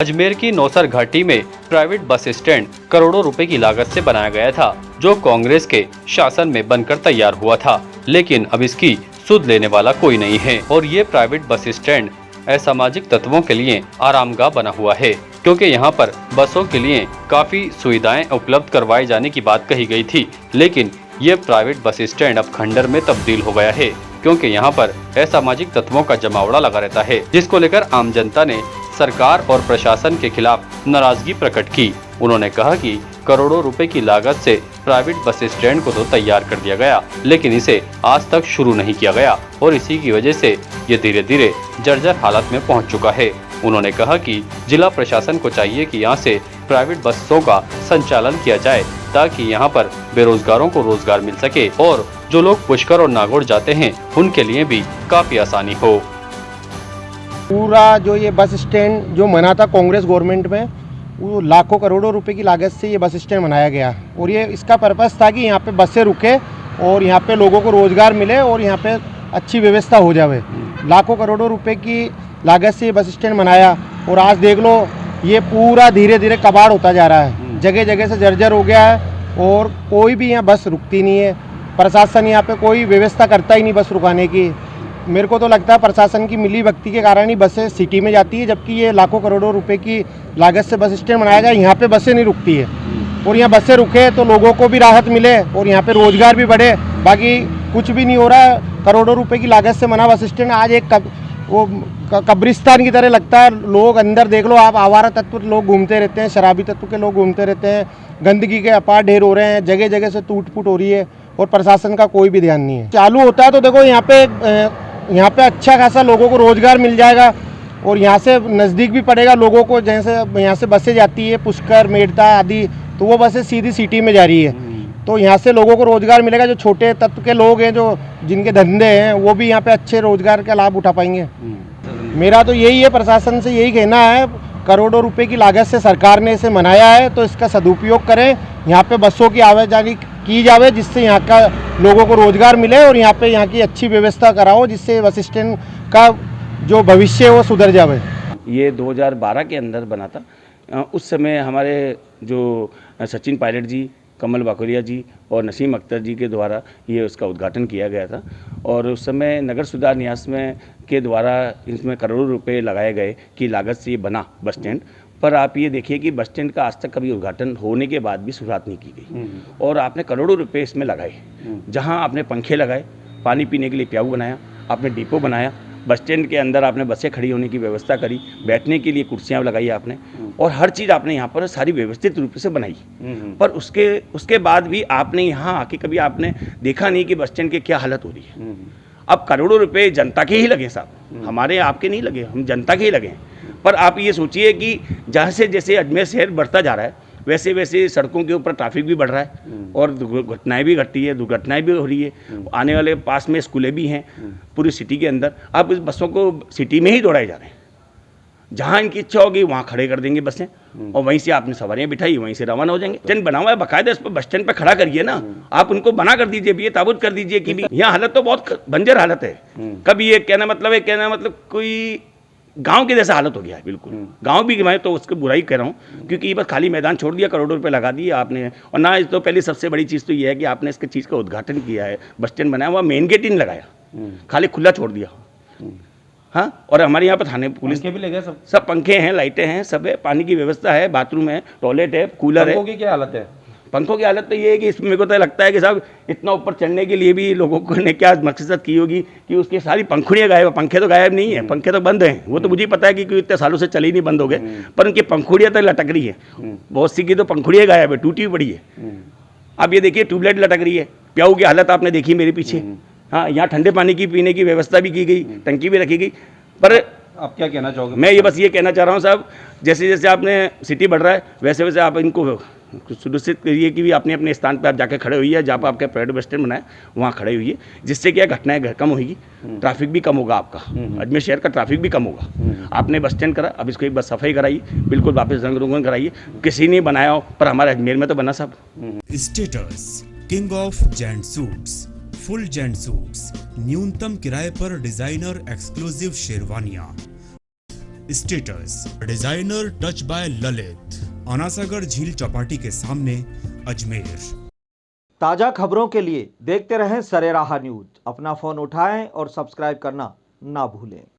अजमेर की नौसर घाटी में प्राइवेट बस स्टैंड करोड़ों रुपए की लागत से बनाया गया था, जो कांग्रेस के शासन में बनकर तैयार हुआ था, लेकिन अब इसकी सुध लेने वाला कोई नहीं है। और ये प्राइवेट बस स्टैंड असामाजिक तत्वों के लिए आरामगाह बना हुआ है, क्योंकि यहाँ पर बसों के लिए काफी सुविधाएं उपलब्ध करवाए जाने की बात कही गई थी, लेकिन ये प्राइवेट बस स्टैंड अब खंडर में तब्दील हो गया है, क्योंकि यहाँ पर असामाजिक तत्वों का जमावड़ा लगा रहता है, जिसको लेकर आम जनता ने सरकार और प्रशासन के खिलाफ नाराजगी प्रकट की। उन्होंने कहा कि करोड़ों रुपए की लागत से प्राइवेट बस स्टैंड को तो तैयार कर दिया गया, लेकिन इसे आज तक शुरू नहीं किया गया और इसी की वजह से ये धीरे धीरे जर्जर हालत में पहुंच चुका है। उन्होंने कहा कि जिला प्रशासन को चाहिए कि यहाँ से प्राइवेट बसों का संचालन किया जाए, ताकि यहाँ पर बेरोजगारों को रोजगार मिल सके और जो लोग पुष्कर और नागौर जाते हैं उनके लिए भी काफी आसानी हो। पूरा जो ये बस स्टैंड जो बना था कांग्रेस गवर्नमेंट में, वो लाखों करोड़ों रुपए की लागत से ये बस स्टैंड बनाया गया और ये इसका पर्पस था कि यहाँ पे बसें रुके और यहाँ पे लोगों को रोज़गार मिले और यहाँ पे अच्छी व्यवस्था हो जाए। लाखों करोड़ों रुपए की लागत से ये बस स्टैंड बनाया और आज देख लो ये पूरा धीरे धीरे कबाड़ होता जा रहा है, जगह जगह से जर्जर हो गया है और कोई भी यहाँ बस रुकती नहीं है। प्रशासन यहाँ पे कोई व्यवस्था करता ही नहीं बस रुकाने की। मेरे को तो लगता है प्रशासन की मिली भगती के कारण ही बसें सिटी में जाती है, जबकि ये लाखों करोड़ों रुपए की लागत से बस स्टैंड बनाया गया, यहाँ पे बसें नहीं रुकती है। और यहाँ बसें रुके तो लोगों को भी राहत मिले और यहाँ पे रोजगार भी बढ़े। बाकी कुछ भी नहीं हो रहा है। करोड़ों रुपए की लागत से बना बस स्टैंड आज एक कब्रिस्तान की तरह लगता है। लोग अंदर देख लो आप, आवारा तत्व लोग घूमते रहते हैं, शराबी तत्व के लोग घूमते रहते हैं, गंदगी के अपार ढेर हो रहे हैं, जगह जगह से टूट फूट हो रही है और प्रशासन का कोई भी ध्यान नहीं है। चालू होता है तो देखो यहाँ पे अच्छा खासा लोगों को रोजगार मिल जाएगा और यहाँ से नज़दीक भी पड़ेगा लोगों को। जैसे यहाँ से बसें जाती है पुष्कर, मेड़ता आदि, तो वो बसें सीधी सिटी में जा रही है, तो यहाँ से लोगों को रोजगार मिलेगा। जो छोटे तत्व के लोग हैं, जो जिनके धंधे हैं, वो भी यहाँ पे अच्छे रोजगार का लाभ उठा पाएंगे। मेरा तो यही है, प्रशासन से यही कहना है, करोड़ों रुपए की लागत से सरकार ने इसे बनाया है तो इसका सदुपयोग करें। यहाँ पे बसों की आवाजाही की जावे, जिससे यहाँ का लोगों को रोजगार मिले और यहाँ की अच्छी व्यवस्था कराओ, जिससे बस स्टैंड का जो भविष्य है वो सुधर जावे। ये 2012 के अंदर बना था। उस समय हमारे जो सचिन पायलट जी, कमल बाकुरिया जी और नसीम अख्तर जी के द्वारा ये उसका उद्घाटन किया गया था और उस समय नगर सुधार न्यास में के द्वारा इसमें करोड़ों रुपए लगाए गए की लागत से ये बना बस स्टैंड। पर आप ये देखिए कि बस स्टैंड का आज तक कभी उद्घाटन होने के बाद भी शुरुआत नहीं की गई और आपने करोड़ों रुपए इसमें लगाए। जहां आपने पंखे लगाए, पानी पीने के लिए प्याऊ बनाया, आपने डिपो बनाया, बस स्टैंड के अंदर आपने बसें खड़ी होने की व्यवस्था करी, बैठने के लिए कुर्सियां लगाई आपने और हर चीज़ आपने यहाँ पर सारी व्यवस्थित रूप से बनाई। पर उसके बाद भी आपने यहाँ आके कभी आपने देखा नहीं कि बस स्टैंड की क्या हालत हो रही है। अब करोड़ों रुपए जनता के ही लगे साहब, हमारे आपके नहीं लगे, हम जनता के ही लगे। पर आप ये सोचिए कि जहाँ से जैसे अजमेर शहर बढ़ता जा रहा है, वैसे वैसे सड़कों के ऊपर ट्रैफिक भी बढ़ रहा है और घटनाएं भी घटती है, दुर्घटनाएं भी हो रही है। आने वाले पास में स्कूलें भी हैं पूरी सिटी के अंदर। अब इस बसों को सिटी में ही दौड़ाए जा रहे हैं, जहाँ इनकी इच्छा होगी वहाँ खड़े कर देंगे बसें और वहीं से आपने सवारियाँ बिठाई, वहीं से रवाना हो जाएंगे। स्टैंड बना हुआ है बाकायदा, इस पर बस स्टैंड पर खड़ा करिए ना, आप उनको बना कर दीजिए भी, ये ताबूत कर दीजिए कि भी यहाँ हालत तो बहुत बंजर हालत है। कभी ये कहना मतलब कोई गांव के जैसा हालत हो गया है, बिल्कुल गांव भी। मैं तो उसकी बुराई कर रहा हूँ क्योंकि बस खाली मैदान छोड़ दिया, करोड़ों रुपए लगा दिए आपने। और ना तो पहले सबसे बड़ी चीज़ तो ये है कि आपने इसके चीज़ का उद्घाटन किया है, बस स्टैंड बनाया हुआ, मेन गेट ही नहीं लगाया, खाली खुला छोड़ दिया। हाँ, और हमारे यहाँ पर थाने पुलिस के भी लगे, सब पंखे हैं, लाइटें हैं, सब है, पानी की व्यवस्था है, बाथरूम है, टॉयलेट है, कूलर है। पंखों की क्या हालत है? पंखों की हालत तो ये है कि इसमें मेरे को तो लगता है कि साहब इतना ऊपर चढ़ने के लिए भी लोगों को ने क्या मकसद की होगी कि उसकी सारी पंखुड़ियाँ गायब, पंखे तो गायब नहीं है, पंखे तो बंद हैं। वो तो मुझे पता है कि इतने सालों से चले ही नहीं बंद हो गए, पर उनकी पंखुड़ियाँ तो लटक रही है। बहुत सी की तो पंखुड़ियाँ गायब है, टूटी हुई पड़ी है। अब ये देखिए ट्यूबलाइट लटक रही है, प्याऊ की हालत आपने देखी मेरे पीछे। हाँ, यहाँ ठंडे पानी की पीने की व्यवस्था भी की गई, टंकी भी रखी गई। पर आप क्या कहना चाहोगे? मैं ये बस ये कहना चाह रहा हूँ साहब, जैसे जैसे आपने सिटी बढ़ रहा है वैसे वैसे आप इनको सुनिश्चित करिए कि भी अपने अपने स्थान पर आप जाकर खड़े हुई है, जहाँ पर आपका प्राइवेट बस स्टैंड बनाए वहाँ खड़े हुई है, जिससे क्या घटनाएं कम होगी, ट्रैफिक भी कम होगा, आपका अजमेर शहर का ट्रैफिक भी कम होगा। आपने बस स्टैंड करा, अब इसको एक बार सफाई कराइए, बिल्कुल वापस रंग रोगन कराइए। किसी ने बनाया हो, पर हमारे अजमेर में तो बना साहब। Status king of gent suits, full gent suits, न्यूनतम किराए पर डिजाइनर एक्सक्लूसिव शेरवानियां, status designer touch by Lalit, Anasagar झील चौपाटी के सामने, अजमेर। ताज़ा खबरों के लिए देखते रहें सरेराह न्यूज। अपना फ़ोन उठाएं और सब्सक्राइब करना ना भूलें।